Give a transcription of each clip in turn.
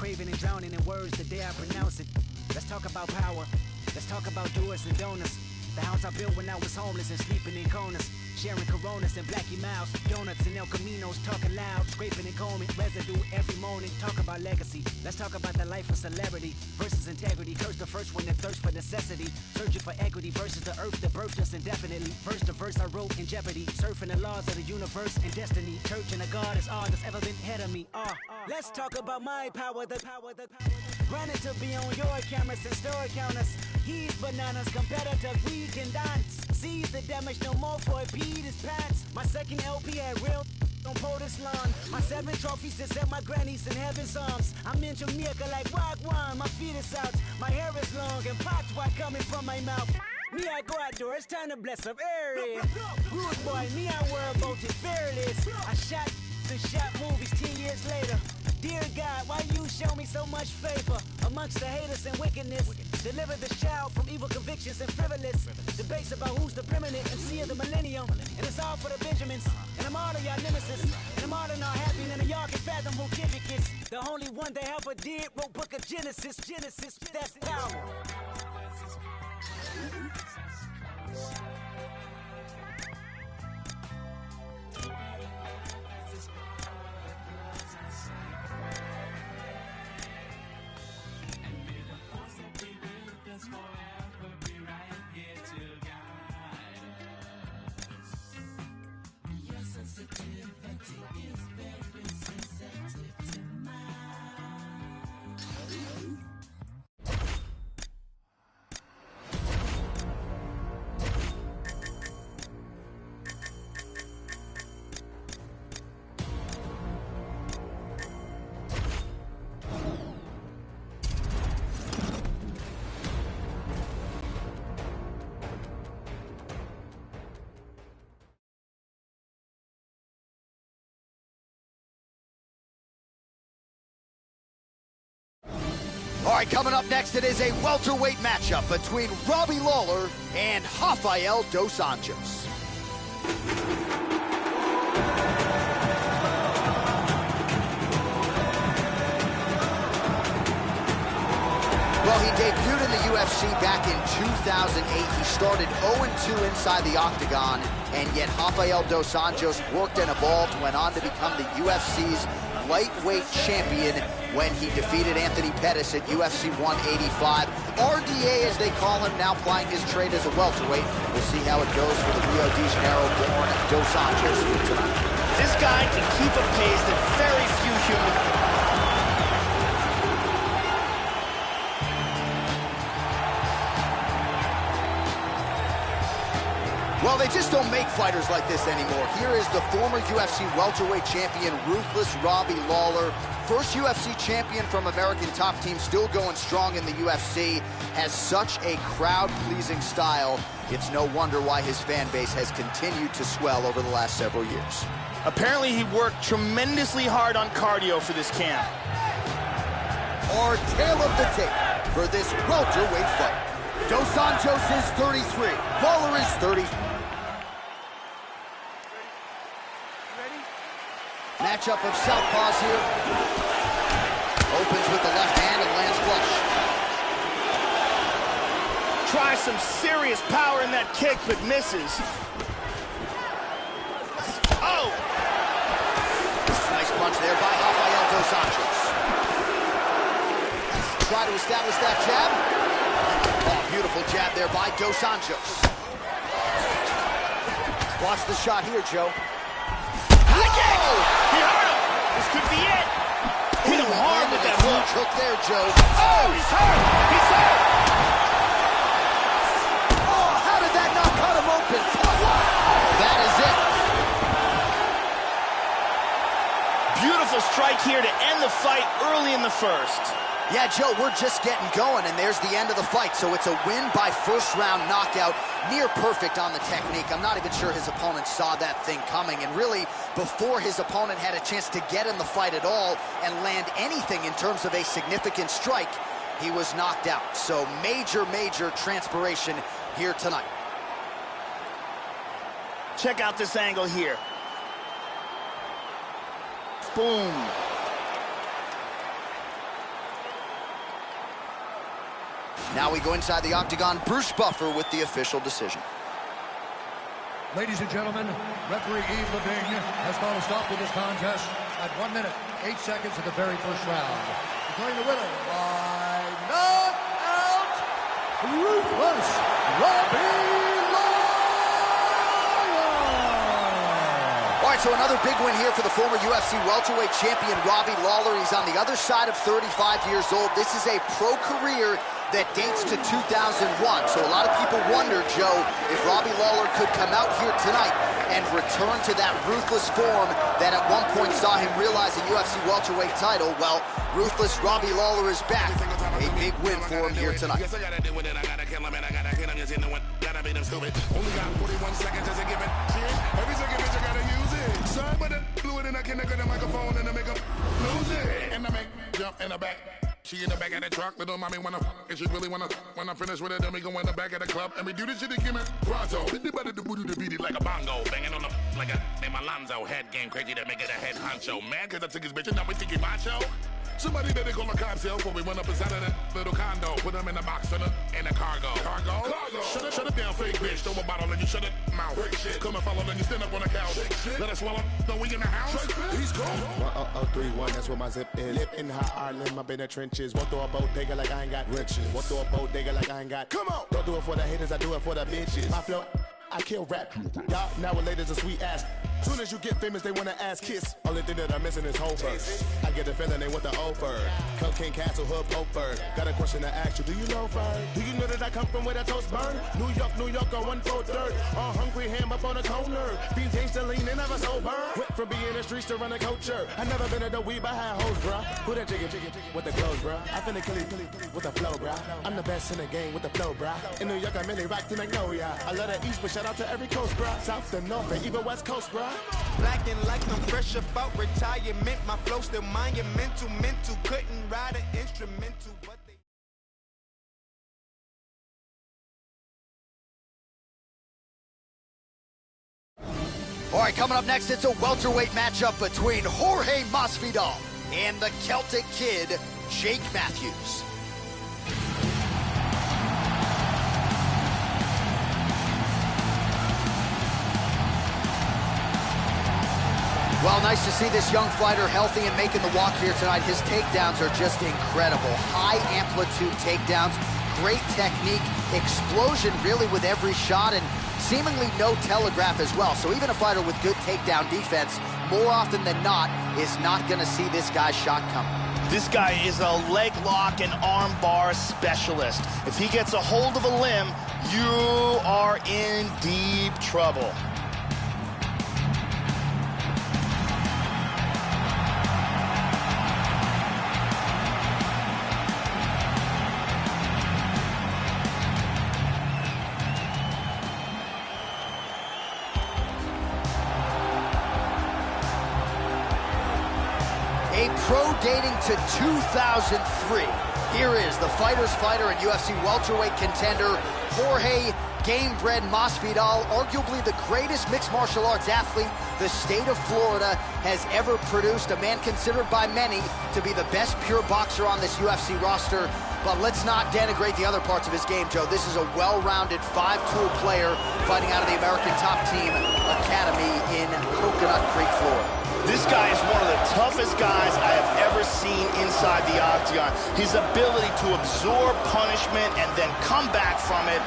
craving and drowning in words the day I pronounce it. Let's talk about power. Let's talk about doers and donors. The house I built when I was homeless and sleeping in corners. Sharing Coronas and Blackie Miles, donuts and El Caminos, talking loud, scraping and combing, residue every morning. Talk about legacy. Let's talk about the life of celebrity versus integrity. Curse the first one that thirsts for necessity. Searching for equity versus the earth that birthed us indefinitely. Verse to verse I wrote in jeopardy. Surfing the laws of the universe and destiny. Church and a God is all that's ever been ahead of me. Let's talk about my power, the power. Granted to be on your cameras and store counters. He's bananas, competitive, we can dance. Seize the damage, no more for it, Pete his pants. My second LP had real on POTUS lawn. My 7 trophies is at my granny's in heaven's arms. I'm in Jamaica like Wagwan, my feet is out. My hair is long and pots white coming from my mouth. Me, I go outdoors, time to bless up area. Rude boy, me, I worry about it fearless. I shot and shot movies 10 years later. Dear God, why you show me so much favor amongst the haters and wickedness? Deliver the child from evil convictions and frivolous debates about who's the preeminent MC of the millennium. And it's all for the Benjamins. And I'm all of y'all nemesis. And I'm all in our happy, and of y'all can fathom who Kendrick is. The only one that ever did wrote Book of Genesis. That's power. All right, coming up next, it is a welterweight matchup between Robbie Lawler and Rafael dos Anjos. Well, he debuted in the UFC back in 2008. He started 0-2 inside the octagon, and yet Rafael dos Anjos worked and evolved, went on to become the UFC's lightweight champion when he defeated Anthony Pettis at UFC 185. RDA, as they call him, now plying his trade as a welterweight. We'll see how it goes for the Rio de Janeiro-born dos Anjos tonight. This guy can keep a pace that very few humans. Well, they just don't make fighters like this anymore. Here is the former UFC welterweight champion, Ruthless Robbie Lawler. First UFC champion from American Top Team, still going strong in the UFC. Has such a crowd-pleasing style. It's no wonder why his fan base has continued to swell over the last several years. Apparently, he worked tremendously hard on cardio for this camp. Our tail of the tape for this welterweight fight. Dos Anjos is 33. Lawler is 30. Matchup of southpaws here. Opens with the left hand and lands flush. Tries some serious power in that kick, but misses. Oh! Nice punch there by Rafael dos Anjos. Try to establish that jab. Oh, beautiful jab there by dos Anjos. Watch the shot here, Joe. High kick! He hurt him! This could be it! Hit him hard with that hook. Hook there, Joe. Oh, he's hurt! He's hurt! Oh, how did that not cut him open? That is it. Beautiful strike here to end the fight early in the first. Yeah, Joe, we're just getting going, and there's the end of the fight. So it's a win by first-round knockout. Near perfect on the technique. I'm not even sure his opponent saw that thing coming. And really, before his opponent had a chance to get in the fight at all and land anything in terms of a significant strike, he was knocked out. So major, major transpiration here tonight. Check out this angle here. Boom. Now we go inside the octagon. Bruce Buffer with the official decision. Ladies and gentlemen, referee Yves Lavigne has called a stop to this contest at 1 minute, 8 seconds of the very first round. Declaring the winner by knockout, Ruthless Robbie Lawler. All right, so another big win here for the former UFC welterweight champion Robbie Lawler. He's on the other side of 35 years old. This is a pro career that dates to 2001. So a lot of people wonder, Joe, if Robbie Lawler could come out here tonight and return to that ruthless form that at one point saw him realize a UFC welterweight title. Well, ruthless Robbie Lawler is back. A big win for him here tonight. Only got 41 seconds as a given. Every second bitch I gotta use it. Sorry, but I blew it and I can't get the microphone and I make up lose it. And I make jump in the back. She in the back of the truck, little mommy wanna and she really wanna. When I finish with it, then we go in the back of the club and we do this shit again. Pronto, the beat it like a bongo, banging on the like a name Alonzo. Head game crazy to make it a head honcho. Mad cause I took his bitch and now we think he macho. Somebody better call a cops here before we went up inside of that little condo. Put them in the box in the cargo. Cargo? Shut it down, fake bitch. Throw a bottle and you shut it mouth. Come and follow and you stand up on the couch. Let us swallow. No, we in the house. He's cool. 1031, that's where my zip is. Live in high Ireland, I've been in trenches. Walk through a bodega like I ain't got riches. Walk through a bodega like I ain't got. Come on. Don't do it for the haters, I do it for the bitches. My flow, I kill rap. Y'all nowadays a sweet ass. Soon as you get famous, they wanna ass kiss. Only thing that I'm missing is whole verse. I get the feeling they want the over. Cocaine Castle, Hood, Poper. Got a question to ask you. Do you know Fern? Do you know that I come from where the toast burn? New York on 143rd. All hungry ham up on a corner. Beans gangsta lean and never sober. Went from being in the streets to run a culture. I never been at the weed, but I had hoes, bruh. Who that jiggy with the clothes, bruh? I finna kill it with the flow, bruh. I'm the best in the game with the flow, bruh. In New York, I really rock to Magnolia. I love the East, but shout out to every coast, bruh. South to North and even West Coast, bruh. Black and like I'm fresh about retirement. My flow still monumental, mental. Couldn't ride an instrumental, but they... All right, coming up next, it's a welterweight matchup between Jorge Masvidal and the Celtic Kid, Jake Matthews. Well, nice to see this young fighter healthy and making the walk here tonight. His takedowns are just incredible. High amplitude takedowns, great technique, explosion really with every shot, and seemingly no telegraph as well. So even a fighter with good takedown defense, more often than not, is not going to see this guy's shot coming. This guy is a leg lock and arm bar specialist. If he gets a hold of a limb, you are in deep trouble. A pro dating to 2003. Here is the fighter's fighter and UFC welterweight contender, Jorge Gamebred Masvidal, arguably the greatest mixed martial arts athlete the state of Florida has ever produced. A man considered by many to be the best pure boxer on this UFC roster. But let's not denigrate the other parts of his game, Joe. This is a well-rounded five-tool player fighting out of the American Top Team Academy in Coconut Creek, Florida. This guy is one of the toughest guys I have ever seen inside the octagon. His ability to absorb punishment and then come back from it.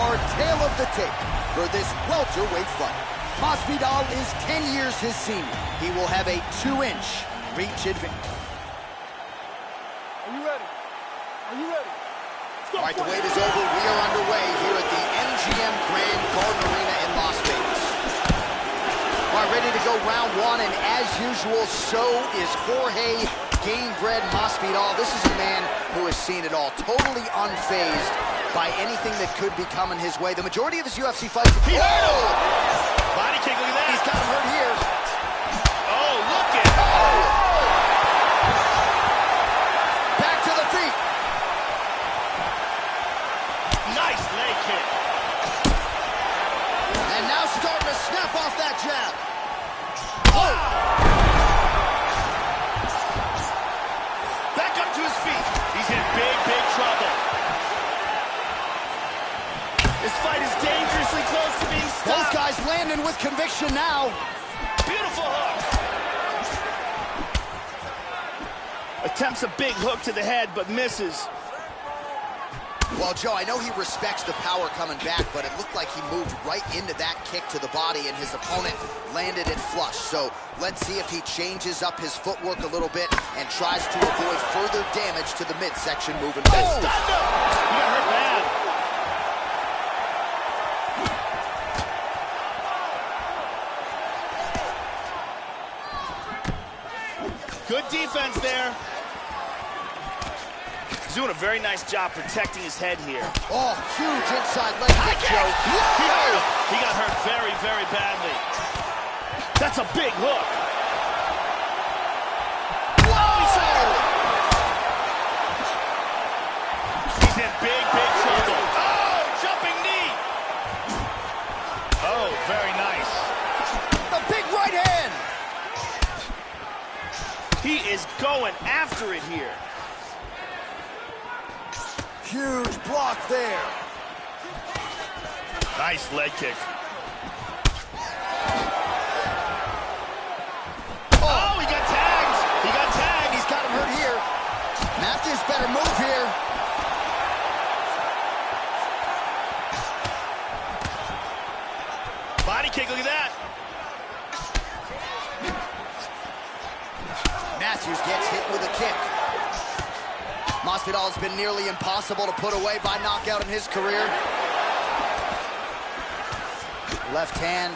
Our tale of the tape for this welterweight fight. Masvidal is 10 years his senior. He will have a 2-inch reach advantage. Are you ready? Are you ready? All right, the wait is over. We are underway here at the MGM Grand Garden Arena in Las Vegas. All right, ready to go round one, and as usual, so is Jorge Gamebred Masvidal. This is a man who has seen it all, totally unfazed by anything that could be coming his way. The majority of his UFC fights... He hurt him! Body kick, look at that! He's got him hurt here. Oh, look at it! Back to the feet. Nice leg kick. And now starting to snap off that jab. Oh! Back up to his feet. He's in big, big trouble. guy's landing with conviction now. Beautiful hook. Attempts a big hook to the head, but misses. Well, Joe, I know he respects the power coming back, but it looked like he moved right into that kick to the body, and his opponent landed it flush. So let's see if he changes up his footwork a little bit and tries to avoid further damage to the midsection moving forward. He got hurt bad. Good defense there. He's doing a very nice job protecting his head here. Oh, huge inside leg kick, Joe. He got hurt very, very badly. That's a big hook. Whoa! He's in big, big trouble. Oh, jumping knee. Oh, very nice. The big right hand. He is going after it here. Huge block there. Nice leg kick. Oh, he got tagged. He got tagged. He's got him hurt here. Matthews better move here. Body kick, look at that. Matthews gets hit with a kick. Masvidal has been nearly impossible to put away by knockout in his career. Left hand.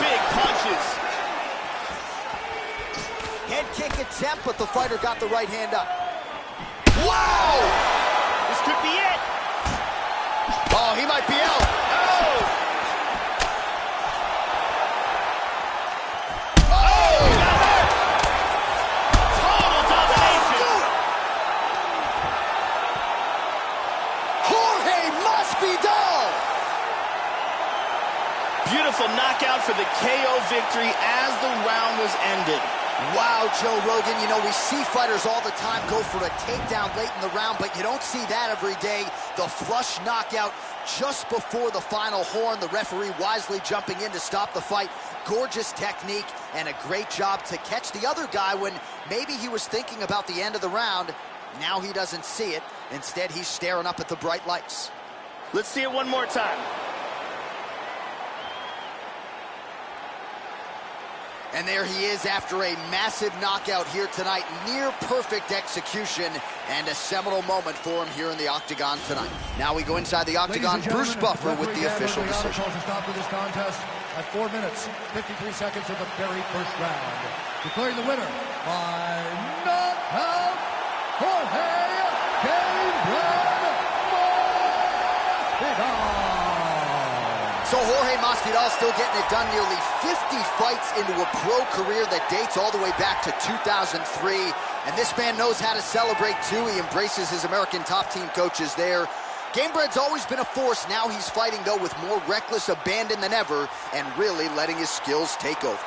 Big punches. Head kick attempt, but the fighter got the right hand up. Wow! This could be it. Oh, he might be out. Oh! Beautiful knockout for the KO victory as the round was ended. Wow, Joe Rogan, you know, we see fighters all the time go for a takedown late in the round, but you don't see that every day. The flush knockout just before the final horn, the referee wisely jumping in to stop the fight. Gorgeous technique and a great job to catch the other guy when maybe he was thinking about the end of the round. Now he doesn't see it. Instead, he's staring up at the bright lights. Let's see it one more time. And there he is after a massive knockout here tonight. Near perfect execution and a seminal moment for him here in the octagon tonight. Now we go inside the octagon. Bruce Buffer with the official decision. Stop to this contest at 4 minutes, 53 seconds of the very first round. Declaring the winner by knockout, Jorge Masvidal. So Jorge Masvidal still getting it done, nearly 50 fights into a pro career that dates all the way back to 2003. And this man knows how to celebrate too. He embraces his American top team coaches there. Gamebred's always been a force. Now he's fighting though with more reckless abandon than ever and really letting his skills take over.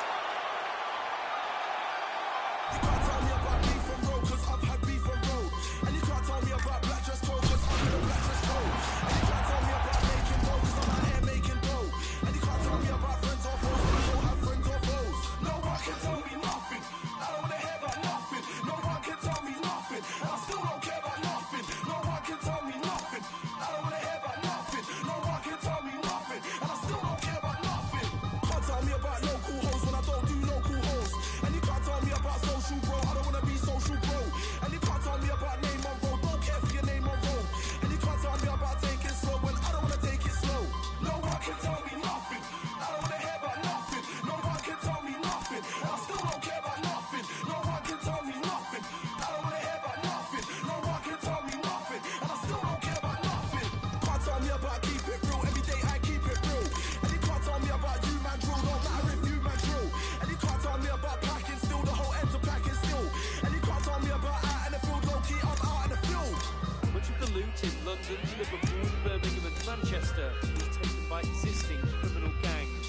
Liverpool, Birmingham and Manchester was taken by existing criminal gangs.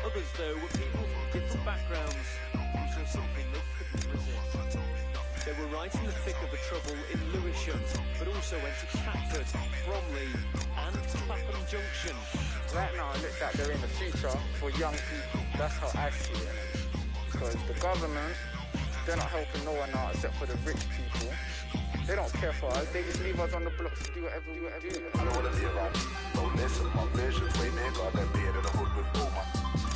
Others, though, were people from different backgrounds who saw something they couldn't resist. They were right in the thick of the trouble in Lewisham, but also went to Catford, Bromley and Clapham Junction. Right now, it looks like they're in the future for young people. That's how I see it. Because the government, they're not helping no one out except for the rich people. They don't care for us. They just leave us on the blocks to do whatever we do. I don't wanna be around. Don't listen, my vision's way bigger than being in the hood with no man.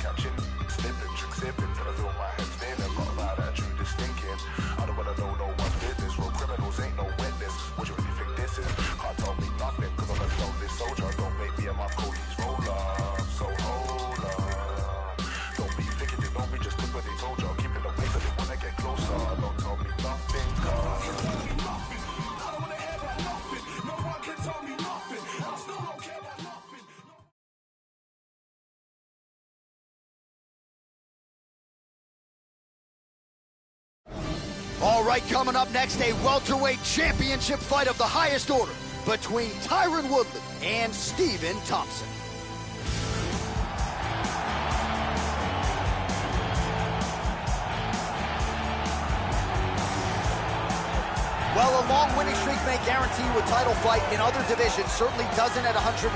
Catching, snipping, trick sipping, till I feel my head spinning. Got about that true thinking. I don't wanna know no one's business. Real criminals ain't no witness. What you really think this is? Can't tell me nothing, cause I'm a lonely soldier. Don't make me a my police roller. So hold up. Don't be thinking you know me, just look what they told you. Keep it away so they wanna get closer. Don't tell me nothing, cause all right, coming up next, a welterweight championship fight of the highest order between Tyron Woodley and Stephen Thompson. Well, a long winning streak may guarantee you a title fight in other divisions, certainly doesn't at 170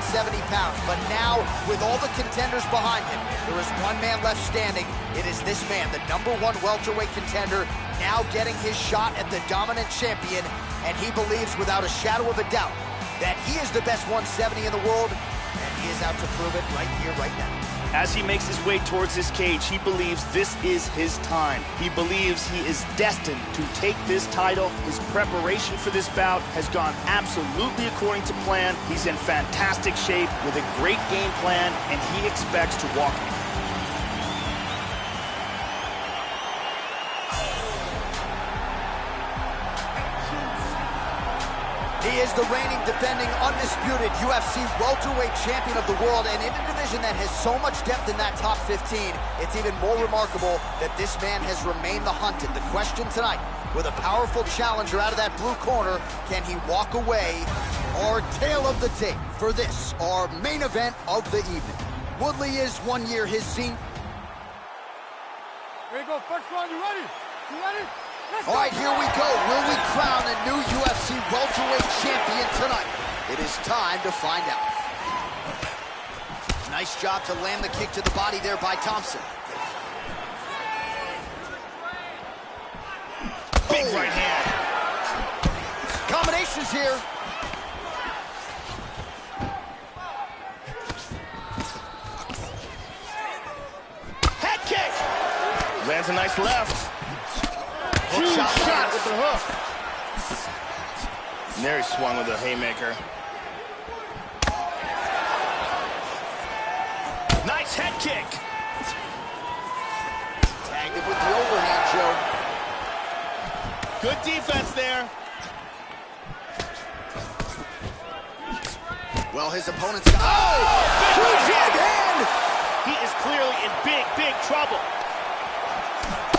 pounds. But now, with all the contenders behind him, there is one man left standing. It is this man, the #1 welterweight contender, now getting his shot at the dominant champion. And he believes without a shadow of a doubt that he is the best 170 in the world, and he is out to prove it right here, right now. As he makes his way towards this cage, he believes this is his time. He believes he is destined to take this title. His preparation for this bout has gone absolutely according to plan. He's in fantastic shape with a great game plan, and he expects to walk in. He is the reigning, defending, undisputed UFC welterweight champion of the world, and in a division that has so much depth in that top 15, it's even more remarkable that this man has remained the hunted. The question tonight, with a powerful challenger out of that blue corner, can he walk away? Our tale of the tape for this, our main event of the evening. Woodley is 1 year his senior. Here you go, first round, you ready? You ready? All right, here we go. Will we crown a new UFC welterweight champion tonight? It is time to find out. Nice job to land the kick to the body there by Thompson. Big right hand. Combinations here. Head kick. Lands a nice left. Huge shot with the hook. And there he swung with a haymaker. Nice head kick. Tagged it with the overhand, Joe. Good defense there. Well, his opponent's got... Oh! Huge hand! He is clearly in big, big trouble.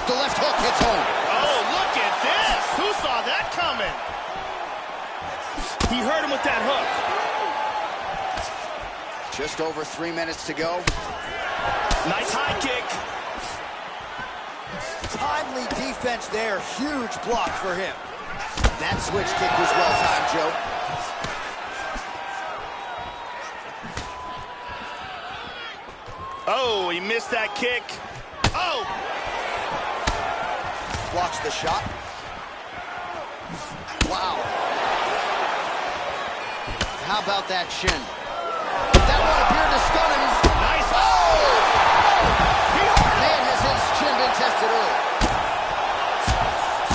The left hook hits home. Oh, look at this. Who saw that coming? He hurt him with that hook. Just over 3 minutes to go. Nice high kick. Timely defense there. Huge block for him. That switch kick was well timed, Joe. Oh, he missed that kick. Oh! Blocks the shot. Wow. How about that shin? That one appeared to stun him. Nice. Oh! Man, has his chin been tested early.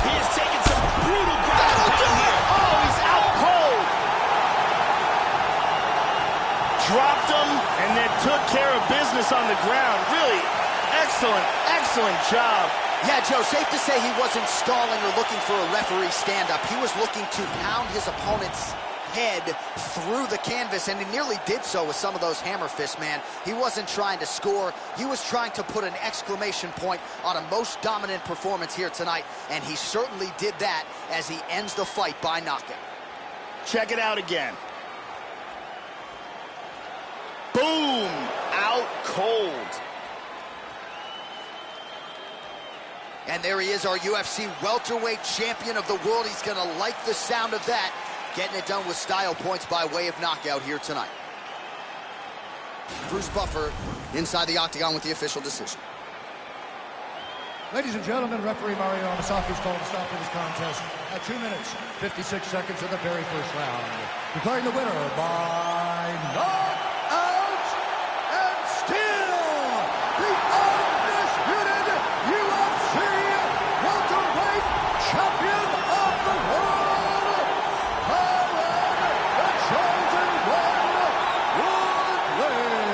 He has taken some brutal ground down here. Oh, he's out cold. Dropped him and then took care of business on the ground. Really excellent, excellent job. Yeah, Joe, safe to say he wasn't stalling or looking for a referee stand-up. He was looking to pound his opponent's head through the canvas, and he nearly did so with some of those hammer fists, man. He wasn't trying to score. He was trying to put an exclamation point on a most dominant performance here tonight, and he certainly did that as he ends the fight by knockout. Check it out again. Boom! Out cold. And there he is, our UFC welterweight champion of the world. He's gonna like the sound of that. Getting it done with style points by way of knockout here tonight. Bruce Buffer inside the octagon with the official decision. Ladies and gentlemen, referee Mario Amasaki's called to stop to this contest at 2 minutes, 56 seconds of the very first round. Declaring the winner by knockout and still the undisputed UFC welterweight champion of the world, the chosen one, Woodley.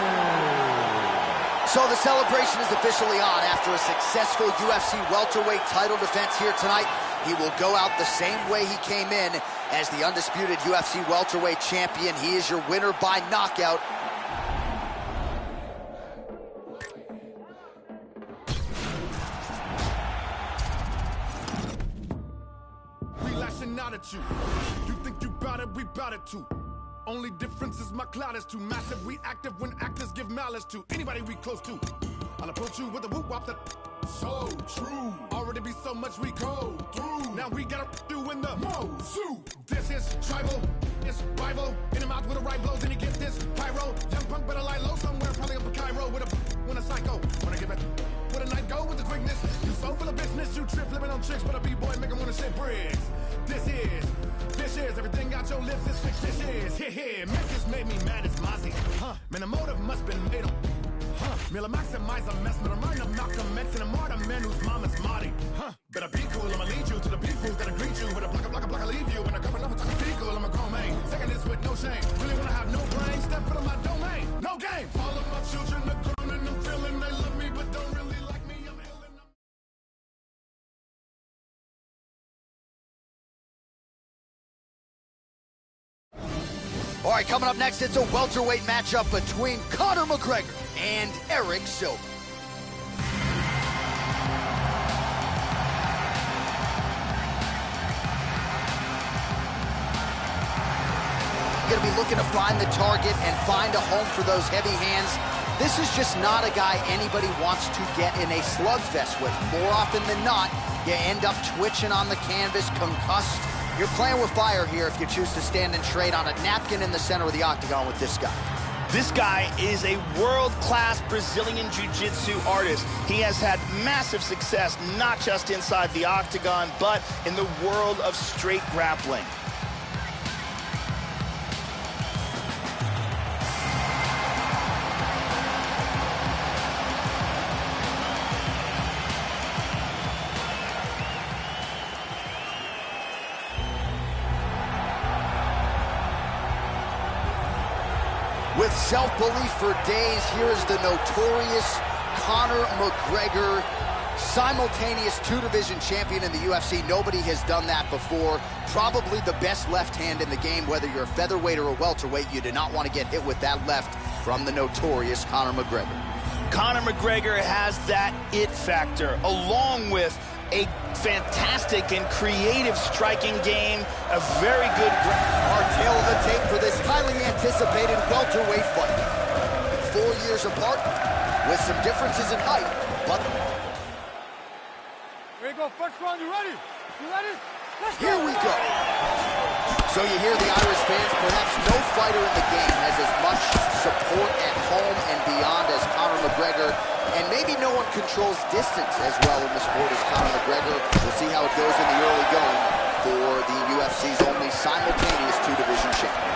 So the celebration is officially on. After a successful UFC welterweight title defense here tonight, he will go out the same way he came in as the undisputed UFC welterweight champion. He is your winner by knockout. We lashing out at you. You think you bout it, we bout it too. Only difference is my cloud is too massive. We active when actors give malice to anybody we close to. I'll approach you with a whoop wop that so true. Already be so much we go through. Now we gotta do in the mo-zoo. This is tribal, it's rival. In the mouth with the right blows, and you get this pyro. Young punk better lie low somewhere, probably up in Cairo with a psycho. Wanna give it with a knife, go with the quickness. You so full of business, you trip flipping on chicks, but a b-boy make 'em wanna shit bricks. This is everything out your lips is fixed. This is here. Message made me mad as Mozzie. Man, the motive must been made up. Miller maximize a mess, but I'm running up Malcolm X and a martyr man whose mama's Marty. Better be cool, I'ma lead you to the beef who's gonna greet you with a block, I leave you. And a couple of talking be cool, I'm a grown man. Second this with no shame. Really wanna have no brain, step foot on my domain. No game. All of my children are grown and I'm feeling they love me, but don't really like me. I'm ill and All right, coming up next, it's a welterweight matchup between Conor McGregor and Eric Silva. Going to be looking to find the target and find a home for those heavy hands. This is just not a guy anybody wants to get in a slugfest with. More often than not, you end up twitching on the canvas, concussed. You're playing with fire here if you choose to stand and trade on a napkin in the center of the octagon with this guy. This guy is a world-class Brazilian Jiu-Jitsu artist. He has had massive success, not just inside the octagon, but in the world of straight grappling. With self-belief for days, here is the notorious Conor McGregor, simultaneous two-division champion in the UFC. Nobody has done that before. Probably the best left hand in the game, whether you're a featherweight or a welterweight. You do not want to get hit with that left from the notorious Conor McGregor. Conor McGregor has that it factor, along with a fantastic and creative striking game, a very good... Our tail of the tape for this highly anticipated welterweight fight. 4 years apart, with some differences in height, but... Here you go, first round, you ready? You ready? Let's Here we go. So you hear the Irish fans, perhaps no fighter in the game has as much support at home and beyond as Conor McGregor, and maybe no one controls distance as well in the sport as Conor McGregor. We'll see how it goes in the early going for the UFC's only simultaneous two-division champion.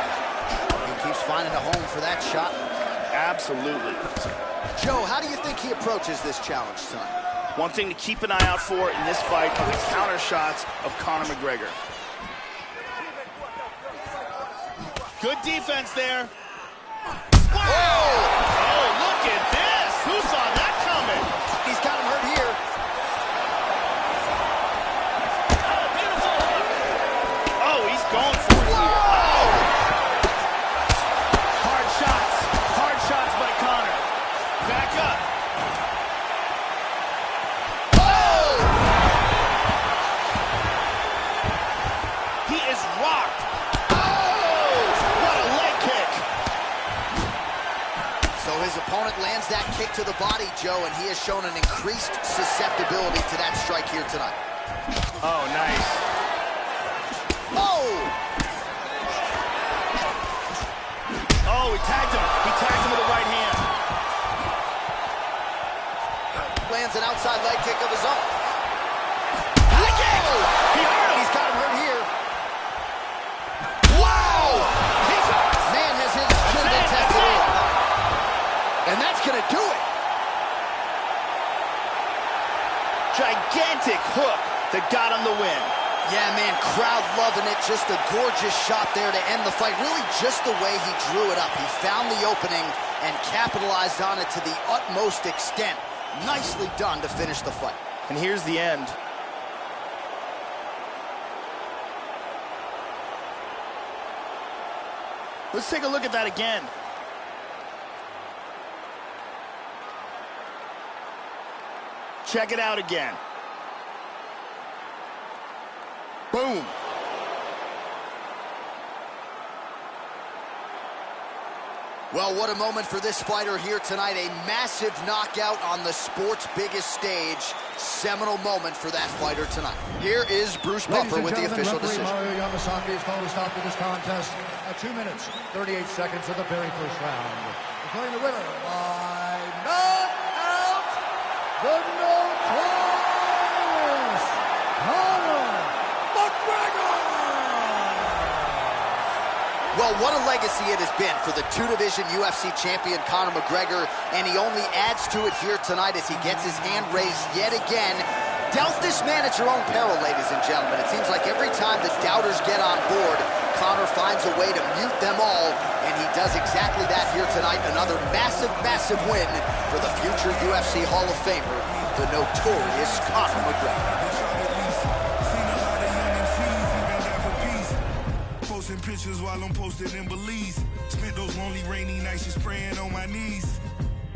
He keeps finding a home for that shot. Absolutely. Joe, how do you think he approaches this challenge tonight? One thing to keep an eye out for in this fight are the counter shots of Conor McGregor. Good defense there. Wow! Oh, look at this! Who saw that coming? He's got him hurt here. Oh, beautiful! Oh, he's going for it here. Oh! Hard shots by Conor. Back up. Oh! He is rocked. Oh! What a leg kick. So his opponent lands that kick to the body, Joe, and he has shown an increased susceptibility to that strike here tonight. Oh, nice. Oh! Oh, he tagged him. He tagged him with the right hand. Lands an outside leg kick of his own. High kick! He hurt him. He's got him hurt here. Wow! He's hurt. Man has his chin been tested in. And that's going to do it. Gigantic hook that got him the win. Yeah, man, crowd loving it. Just a gorgeous shot there to end the fight. Really just the way he drew it up. He found the opening and capitalized on it to the utmost extent. Nicely done to finish the fight. And here's the end. Let's take a look at that again. Check it out again. Boom. Well, what a moment for this fighter here tonight. A massive knockout on the sport's biggest stage. Seminal moment for that fighter tonight. Here is Bruce Buffer with the official decision. Mario Yamasaki is called to stop to this contest at 2 minutes, 38 seconds of the very first round. Declaring the winner by knockout, the notorious Conor McGregor! Well, what a legacy it has been for the two-division UFC champion Conor McGregor, and he only adds to it here tonight as he gets his hand raised yet again. Doubt this man at your own peril, ladies and gentlemen. It seems like every time the doubters get on board, Conor finds a way to mute them all, and he does exactly that here tonight. Another massive, massive win for the future UFC Hall of Famer, the notorious Conor McGregor. Pictures while I'm posted in Belize. Spent those lonely rainy nights just praying on my knees.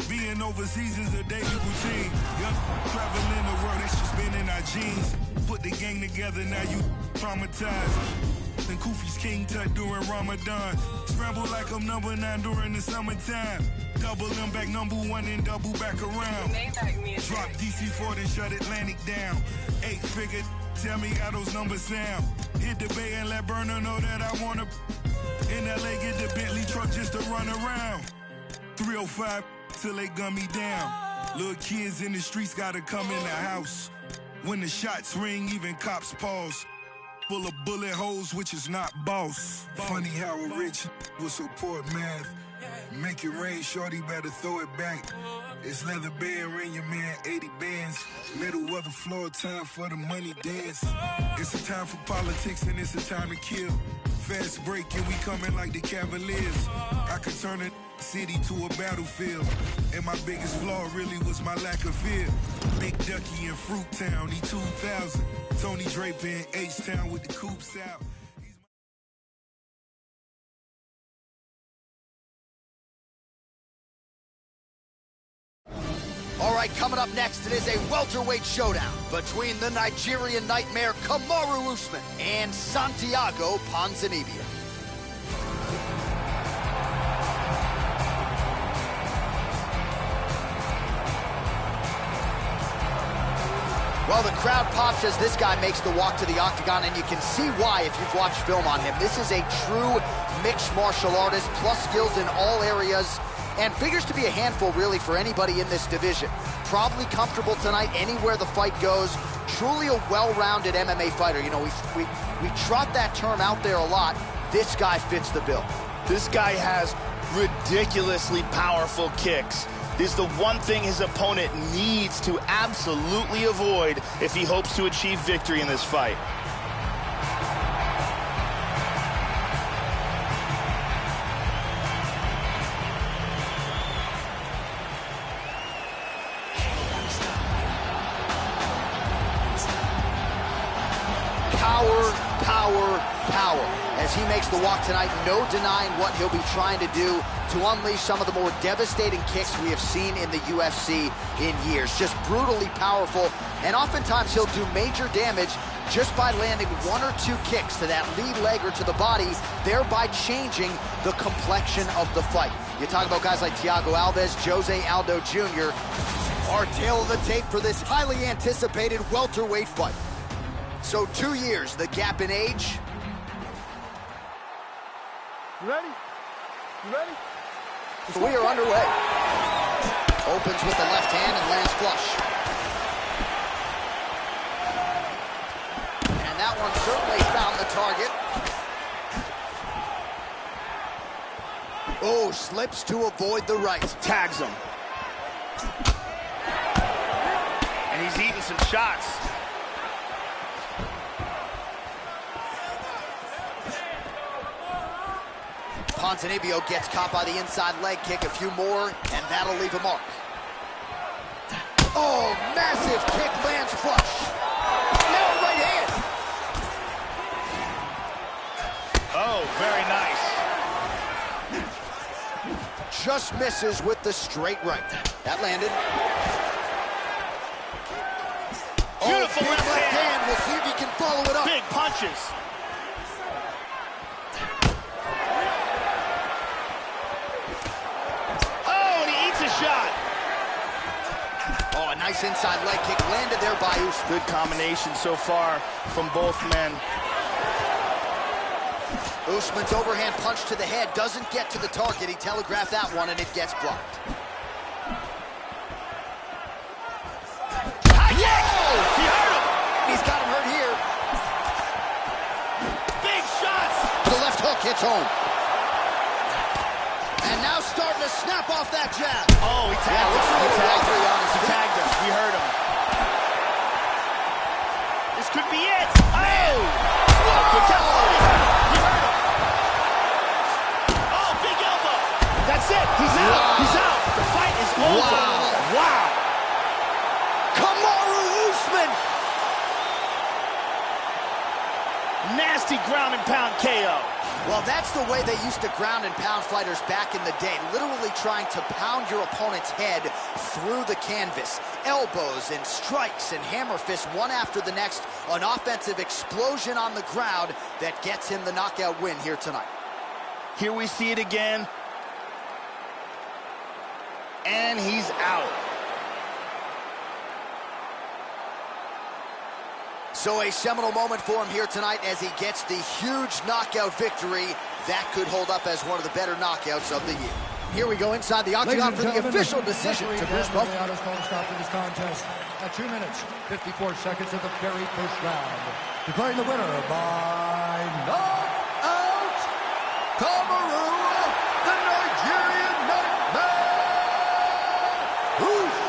Being overseas is a daily routine. Young traveling the world, that's just been in our genes. Put the gang together, now you traumatized. And Kufi's king tut during Ramadan. Scramble like I'm number 9 during the summertime. Double them back number 1 and double back around. Drop DC4 and shut Atlantic down. 8-figure, tell me how those numbers sound. Hit the bay and let Burner know that I wanna. In LA, get the Bentley truck just to run around. 305 till they gun me down. Little kids in the streets gotta come in the house. When the shots ring, even cops pause. Full of bullet holes, which is not boss. Funny how a rich will support math. Make it rain, shorty, better throw it back. It's leather band, ring your man 80 bands. Middle of the floor, time for the money dance. It's a time for politics and it's a time to kill. Fast break and we coming like the Cavaliers. I could turn a city to a battlefield. And my biggest flaw really was my lack of fear. Big Ducky in Fruit Town, E2000. Tony Draper in H-Town with the coops out. All right, coming up next, it is a welterweight showdown between the Nigerian nightmare Kamaru Usman and Santiago Ponzinibbio. Well, the crowd pops as this guy makes the walk to the octagon, and you can see why if you've watched film on him. This is a true mixed martial artist, plus skills in all areas, and figures to be a handful, really, for anybody in this division. Probably comfortable tonight anywhere the fight goes. Truly a well-rounded MMA fighter. You know, we trot that term out there a lot. This guy fits the bill. This guy has ridiculously powerful kicks. This is the one thing his opponent needs to absolutely avoid if he hopes to achieve victory in this fight. Power, power, power. As he makes the walk tonight, no denying what he'll be trying to do to unleash some of the more devastating kicks we have seen in the UFC in years. Just brutally powerful, and oftentimes he'll do major damage just by landing 1 or 2 kicks to that lead leg or to the body, thereby changing the complexion of the fight. You talk about guys like Thiago Alves, Jose Aldo Jr. Our tail of the tape for this highly anticipated welterweight fight. So 2 years, the gap in age. You ready? You ready? We are underway. Opens with the left hand and lands flush. And that one certainly found the target. Oh, slips to avoid the right. Tags him. And he's eating some shots. Ponzinibbio gets caught by the inside leg kick, a few more, and that'll leave a mark. Oh, massive kick lands flush. Now right hand. Oh, very nice. Just misses with the straight right. That landed. Beautiful big left hand. We'll see if he can follow it up. Big punches. Shot. Oh, a nice inside leg kick landed there by Usman. Good combination so far from both men. Usman's overhand punch to the head doesn't get to the target. He telegraphed that one, and it gets blocked. High kick! He hurt him! He's got him hurt here. Big shots! The left hook hits home. And now starting to snap off that jab. Oh, he tagged him. He tagged him. We heard him. This could be it. Oh! Good tempo. We heard him. Oh, big elbow. That's it. He's out. Wow. He's out. The fight is over. Wow. Kamaru Usman. Nasty ground and pound KO. Well, that's the way they used to ground and pound fighters back in the day, literally trying to pound your opponent's head through the canvas. Elbows and strikes and hammer fists one after the next. An offensive explosion on the ground that gets him the knockout win here tonight. Here we see it again. And he's out. So a seminal moment for him here tonight as he gets the huge knockout victory. That could hold up as one of the better knockouts of the year. Here we go inside the octagon for the official decision to Bruce Buffer. Stop to this contest at 2 minutes, 54 seconds of the very first round. Declaring the winner by knockout, Kamaru, the Nigerian Nightmare, Usman.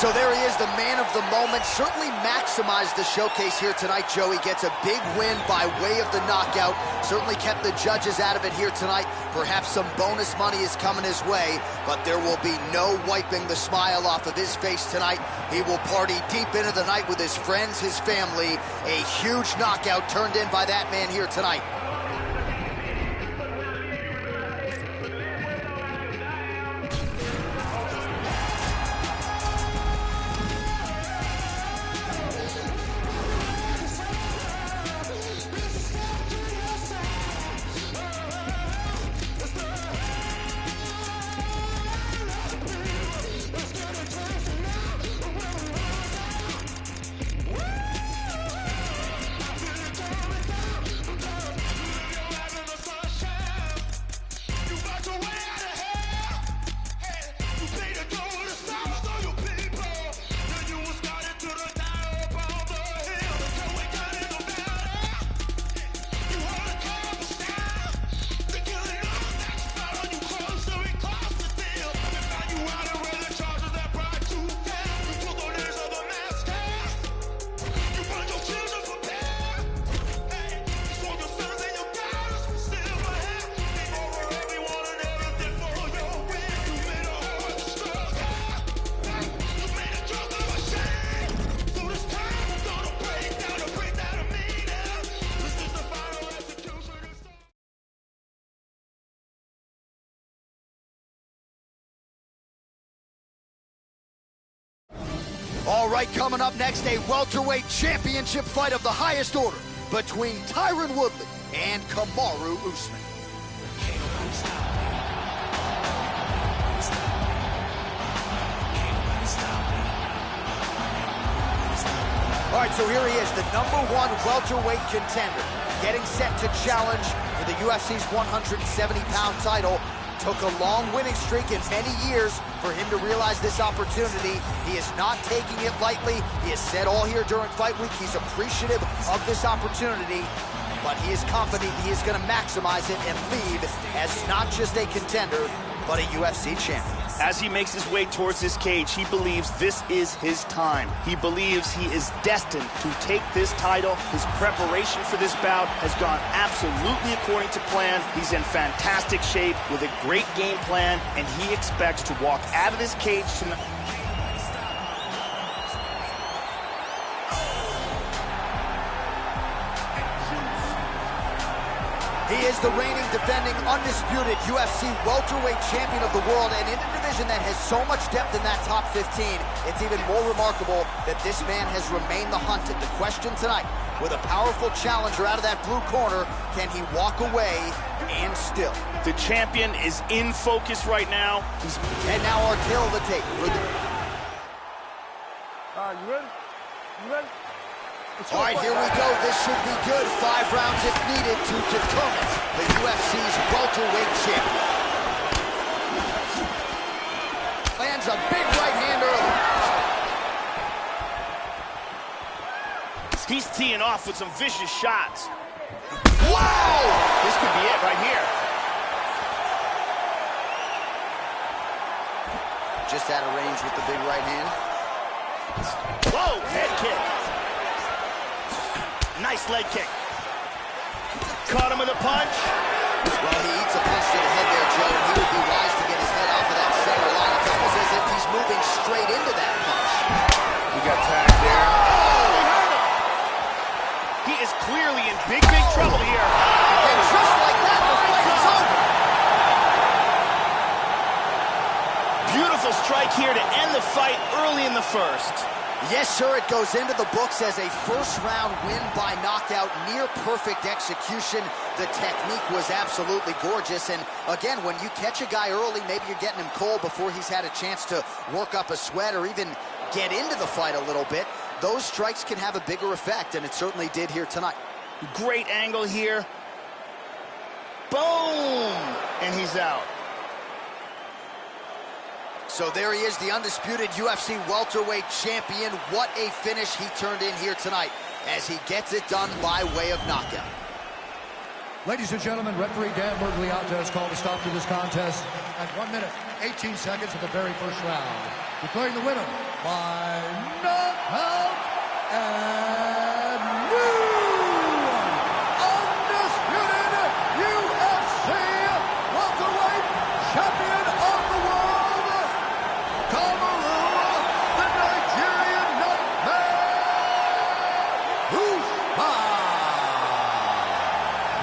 So there he is, the man of the moment. Certainly maximized the showcase here tonight, Joey. Gets a big win by way of the knockout. Certainly kept the judges out of it here tonight. Perhaps some bonus money is coming his way, but there will be no wiping the smile off of his face tonight. He will party deep into the night with his friends, his family. A huge knockout turned in by that man here tonight. right, coming up next, a welterweight championship fight of the highest order between Tyron Woodley and Kamaru Usman. All right, so here he is, the #1 welterweight contender, getting set to challenge for the UFC's 170-pound title. Took a long winning streak in many years for him to realize this opportunity. He is not taking it lightly. He has said all here during fight week he's appreciative of this opportunity, but he is confident he is going to maximize it and leave as not just a contender, but a UFC champion. As he makes his way towards this cage, he believes this is his time. He believes he is destined to take this title. His preparation for this bout has gone absolutely according to plan. He's in fantastic shape with a great game plan, and he expects to walk out of this cage tonight. He is the reigning, defending, undisputed UFC welterweight champion of the world, and in a division that has so much depth in that top 15, it's even more remarkable that this man has remained the hunted. The question tonight, with a powerful challenger out of that blue corner, can he walk away and still? The champion is in focus right now. And now our tail of the tape. You ready? You ready? All right, here we go. This should be good. 5 rounds if needed to determine the UFC's welterweight champion. Lands a big right hand early. He's teeing off with some vicious shots. Wow! This could be it right here. Just out of range with the big right hand. Whoa, head kick. Nice leg kick. Caught him with a punch. Well, he eats a punch to the head there, Joe, and he would be wise to get his head off of that center line. It's almost as if he's moving straight into that punch. He got tagged there. Oh, he hurt him. He is clearly in big trouble here. And just like that, the fight is over. Beautiful strike here to end the fight early in the first. Yes, sir, it goes into the books as a first-round win by knockout, near-perfect execution. The technique was absolutely gorgeous, and again, when you catch a guy early, maybe you're getting him cold before he's had a chance to work up a sweat or even get into the fight a little bit. Those strikes can have a bigger effect, and it certainly did here tonight. Great angle here. Boom! And he's out. So there he is, the undisputed UFC welterweight champion. What a finish he turned in here tonight as he gets it done by way of knockout. Ladies and gentlemen, referee Dan Mergliata has called a stop to this contest at 1 minute, 18 seconds of the very first round. Declaring the winner by knockout and new undisputed UFC welterweight champion of the world, Kamaru, the Nigerian Nightmare, Usman.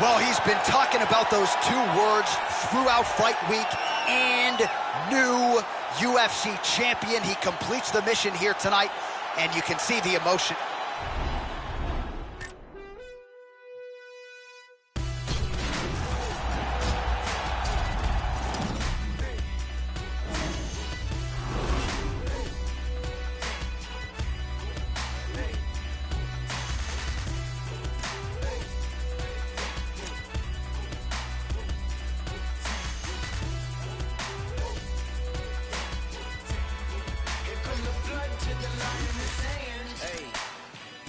Well, he's been talking about those 2 words throughout fight week, and new UFC champion. He completes the mission here tonight, and you can see the emotion.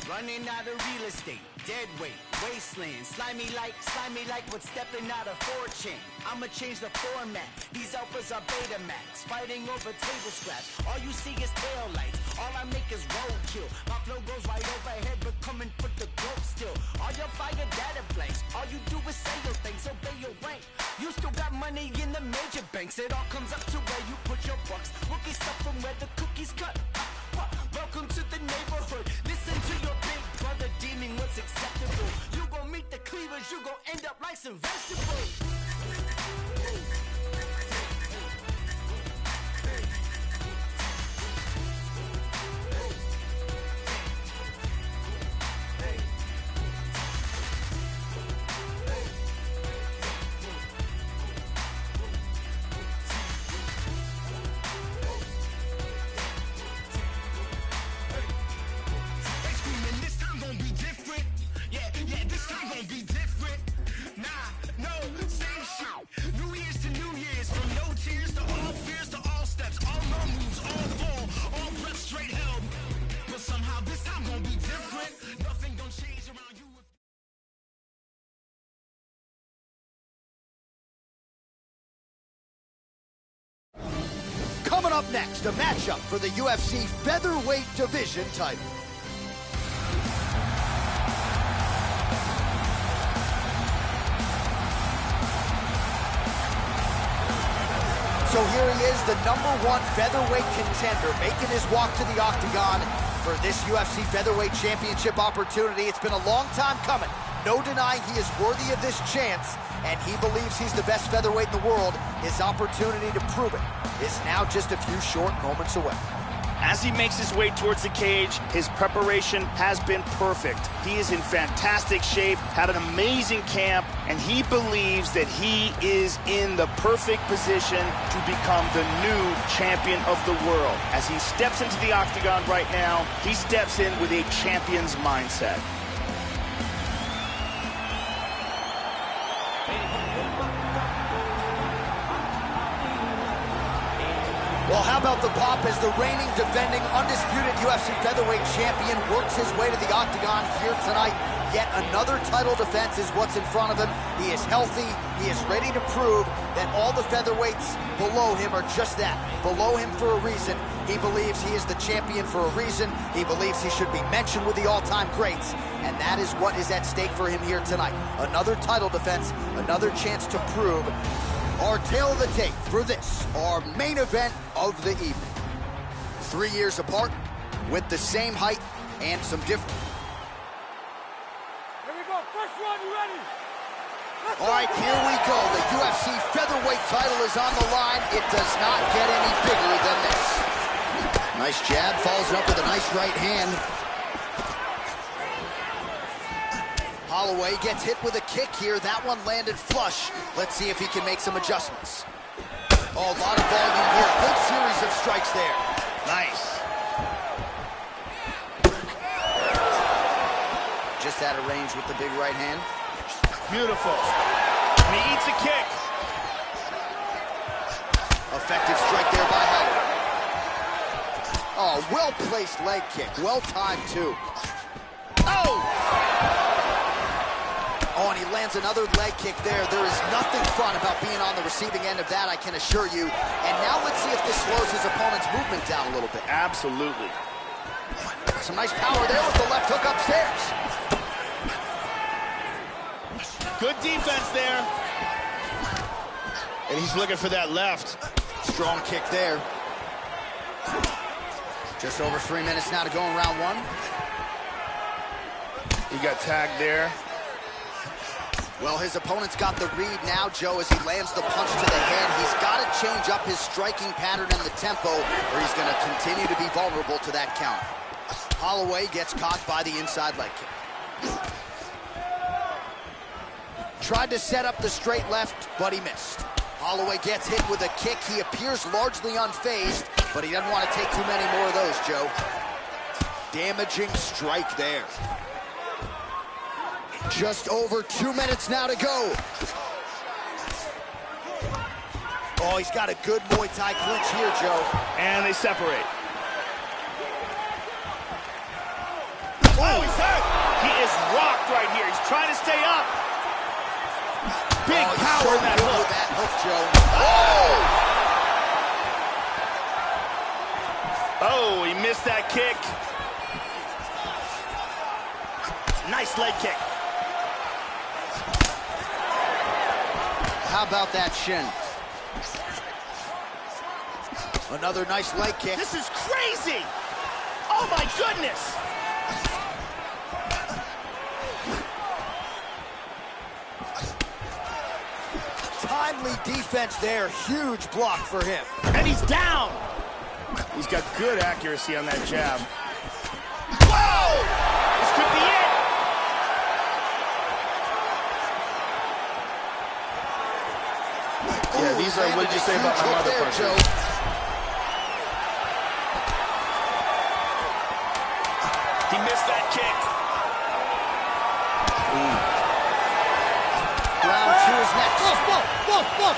Running out of real estate, dead weight, wasteland, slimy like what's stepping out of fortune. I'ma change the format, these alphas are Betamax, fighting over table scraps, all you see is tail lights, all I make is roadkill, my flow goes right overhead but coming for the globe still, all your fire data blanks, all you do is say your things, obey your rank, you still got money in the major banks, it all comes up to where you put your bucks, rookie stuff from where the cookies cut. Welcome to the neighborhood. Listen to your big brother deeming what's acceptable. You gon' meet the cleavers, you gon' end up like some vegetables. up next, a matchup for the UFC featherweight division title. So here he is, the #1 featherweight contender, making his walk to the octagon for this UFC featherweight championship opportunity. It's been a long time coming. No denying he is worthy of this chance, and he believes he's the best featherweight in the world. His opportunity to prove it is now just a few short moments away. As he makes his way towards the cage, his preparation has been perfect. He is in fantastic shape, had an amazing camp, and he believes that he is in the perfect position to become the new champion of the world. As he steps into the octagon right now, he steps in with a champion's mindset. Well, how about the pop as the reigning, defending, undisputed UFC featherweight champion works his way to the octagon here tonight. Yet another title defense is what's in front of him. He is healthy. He is ready to prove that all the featherweights below him are just that, below him for a reason. He believes he is the champion for a reason. He believes he should be mentioned with the all-time greats. And that is what is at stake for him here tonight. Another title defense, another chance to prove our tale of the tape for this, our main event of the evening. 3 years apart, with the same height and some different. Here we go, first one, you ready? All right, here we go. The UFC featherweight title is on the line. It does not get any bigger than this. Nice jab, follows it up with a nice right hand. Holloway gets hit with a kick here. That one landed flush. Let's see if he can make some adjustments. Oh, a lot of volume here. Good series of strikes there. Nice. Just out of range with the big right hand. Beautiful. And he eats a kick. Effective strike there by Holloway. Oh, well-placed leg kick. Well-timed, too. Oh! Oh, and he lands another leg kick there. There is nothing fun about being on the receiving end of that, I can assure you. And now let's see if this slows his opponent's movement down a little bit. Absolutely. Some nice power there with the left hook upstairs. Good defense there. And he's looking for that left. Strong kick there. Just over 3 minutes now to go in round one. He got tagged there. Well, his opponent's got the read now, Joe, as he lands the punch to the head. He's got to change up his striking pattern and the tempo, or he's going to continue to be vulnerable to that counter. Holloway gets caught by the inside leg kick. Tried to set up the straight left, but he missed. Holloway gets hit with a kick. He appears largely unfazed, but he doesn't want to take too many more of those, Joe. Damaging strike there. Just over 2 minutes now to go. Oh, he's got a good Muay Thai clinch here, Joe. And they separate. Oh, he's hurt. He is rocked right here. He's trying to stay up. Big power in that hook. With that hook, Joe. Oh! Oh, he missed that kick. Nice leg kick. How about that shin? Another nice leg kick. This is crazy! Oh my goodness! Timely defense there. Huge block for him. And he's down! He's got good accuracy on that jab. Whoa! This could be it! Yeah, these are, what did you say about my mother there, Joe? He missed that kick. Round two is next. Whoa.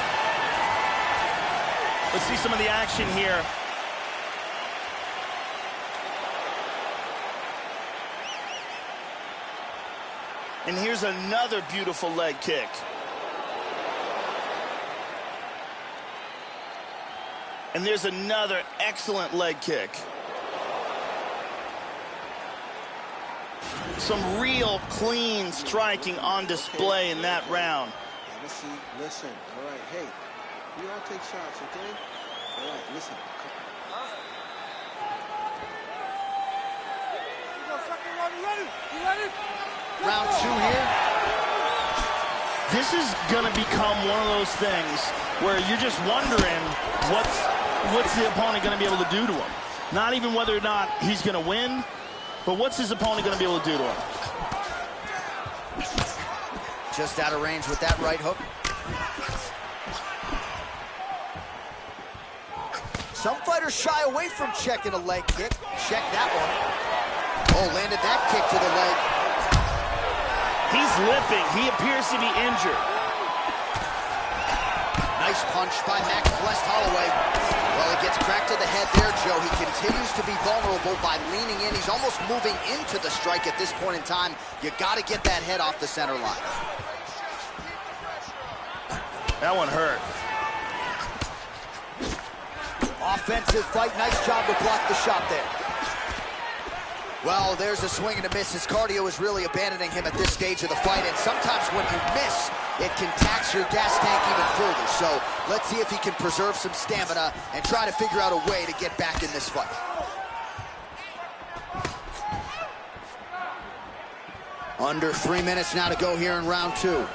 Let's see some of the action here. And here's another beautiful leg kick. And there's another excellent leg kick. Some real clean striking on display in that round. Listen, all right, hey, we all take shots, okay? All right, listen. Round 2 here. This is going to become one of those things where you're just wondering what's the opponent going to be able to do to him. Not even whether or not he's going to win, but what's his opponent going to be able to do to him? Just out of range with that right hook. Some fighters shy away from checking a leg kick. Check that one. Oh, landed that kick to the leg. He's limping. He appears to be injured. Nice punch by Max Blessed Holloway. Well, it gets cracked to the head there, Joe. He continues to be vulnerable by leaning in. He's almost moving into the strike at this point in time. You got to get that head off the center line. That one hurt. Offensive fight. Nice job to block the shot there. Well, there's a swing and a miss. His cardio is really abandoning him at this stage of the fight, and sometimes when you miss, it can tax your gas tank even further. So let's see if he can preserve some stamina and try to figure out a way to get back in this fight. Under 3 minutes now to go here in round 2.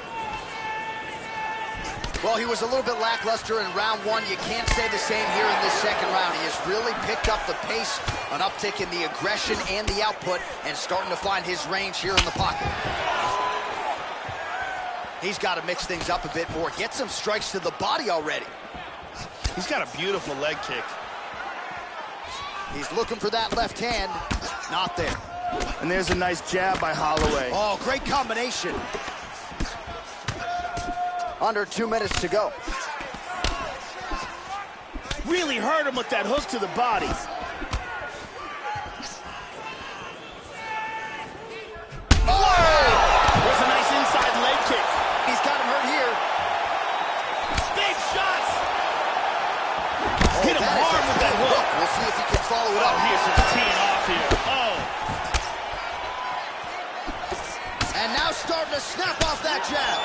Well, he was a little bit lackluster in round 1. You can't say the same here in this second round. He has really picked up the pace, an uptick in the aggression and the output, and starting to find his range here in the pocket. He's got to mix things up a bit more. Get some strikes to the body already. He's got a beautiful leg kick. He's looking for that left hand. Not there. And there's a nice jab by Holloway. Oh, great combination. Under 2 minutes to go. Really hurt him with that hook to the body. Oh! There's a nice inside leg kick. He's got him hurt here. Big shots. Oh, hit him hard with that hook. We'll see if he can follow it up. Here's just teeing off here. Oh. And now starting to snap off that jab.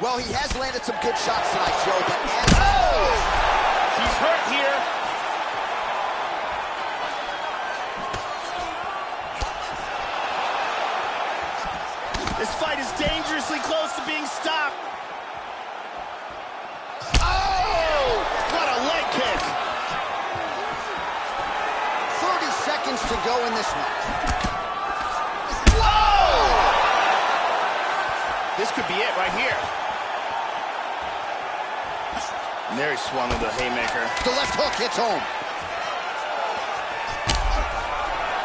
Well, he has landed some good shots tonight, Joe, but he's hurt here. This fight is dangerously close to being stopped. Oh! What a leg kick. 30 seconds to go in this one. Whoa! This could be it right here. And there he swung with a haymaker. The left hook hits home.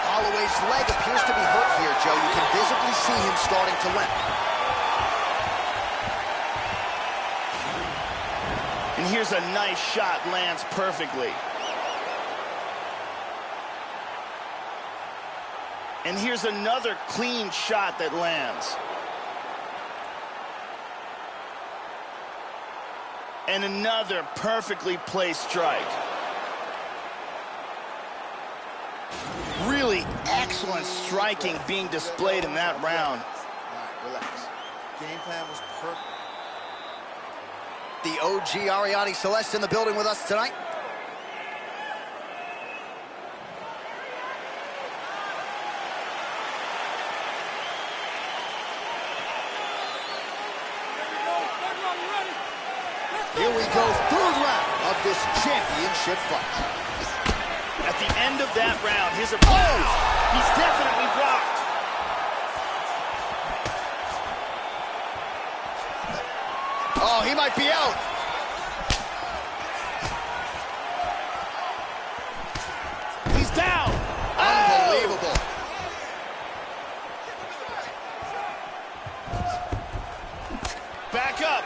Holloway's leg appears to be hurt here, Joe. You can visibly see him starting to limp. And here's a nice shot, lands perfectly. And here's another clean shot that lands. And another perfectly placed strike. Really excellent striking being displayed in that round. All right, relax. Game plan was perfect. The OG Ariane Celeste in the building with us tonight. Here we go, third round of this championship fight. At the end of that round, his opponent, he's definitely blocked. Oh, he might be out. He's down. Unbelievable. Back up.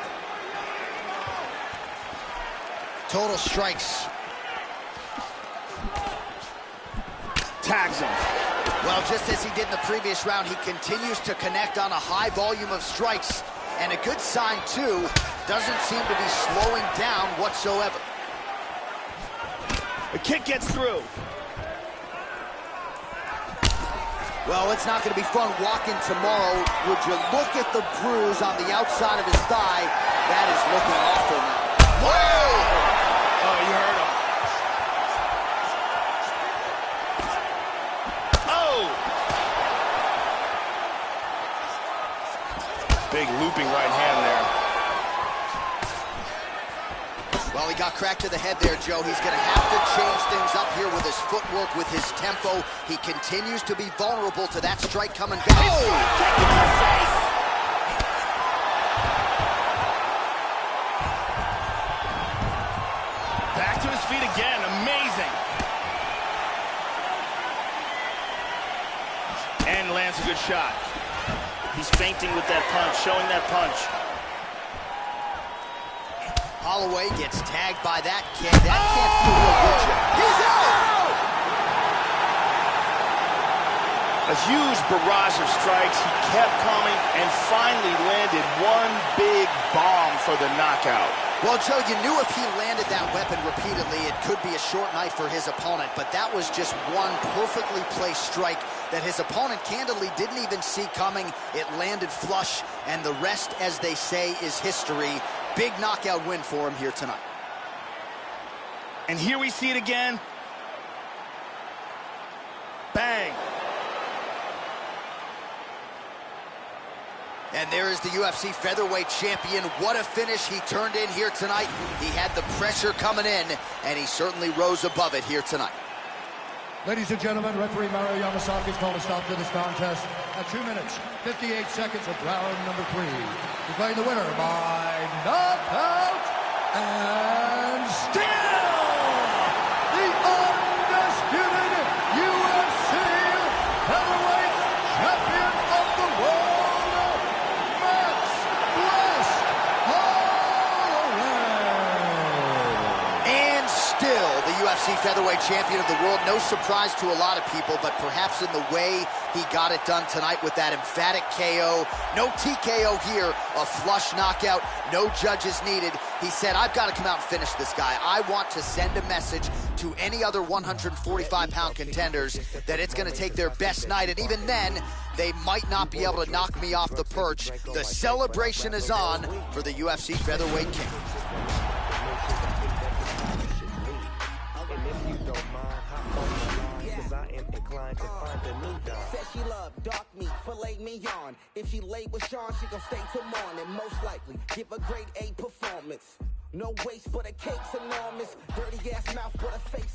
Total strikes. Tags him. Well, just as he did in the previous round, he continues to connect on a high volume of strikes. And a good sign, too, doesn't seem to be slowing down whatsoever. The kick gets through. Well, it's not going to be fun walking tomorrow. Would you look at the bruise on the outside of his thigh? That is looking awful now. Whoa! Oh, you heard him. Oh! Big looping right hand there. Well, he got cracked to the head there, Joe. He's going to have to change things up here with his footwork, with his tempo. He continues to be vulnerable to that strike coming back. Oh! Kick in the face! Back to his feet again. Amazing. And lands a good shot. He's feinting with that punch, showing that punch. Holloway gets tagged by that kick. That can't feel real good, Joe. He's out! A huge barrage of strikes. He kept coming and finally landed one big bomb for the knockout. Well, Joe, you knew if he landed that weapon repeatedly, it could be a short night for his opponent, but that was just one perfectly placed strike that his opponent candidly didn't even see coming. It landed flush, and the rest, as they say, is history. Big knockout win for him here tonight. And here we see it again. Bang. And there is the UFC featherweight champion. What a finish he turned in here tonight. He had the pressure coming in, and he certainly rose above it here tonight. Ladies and gentlemen, referee Mario Yamasaki has called a stop to this contest at 2 minutes, 58 seconds of round number 3. Declaring the winner by knockout and still the undisputed UFC featherweight champion of the world, Max Blessed Holloway. And still the UFC featherweight champion of the world. No surprise to a lot of people, but perhaps in the way he got it done tonight with that emphatic KO. No TKO here, a flush knockout, no judges needed. He said, I've got to come out and finish this guy. I want to send a message to any other 145-pound contenders that it's going to take their best night, and even then, they might not be able to knock me off the perch. The celebration is on for the UFC featherweight king. Said she loved dark meat, filet mignon. If she late with Sean, she gon' stay till morning. Most likely, give a grade A performance. No waste, but a cake's enormous. Dirty ass mouth, but a fake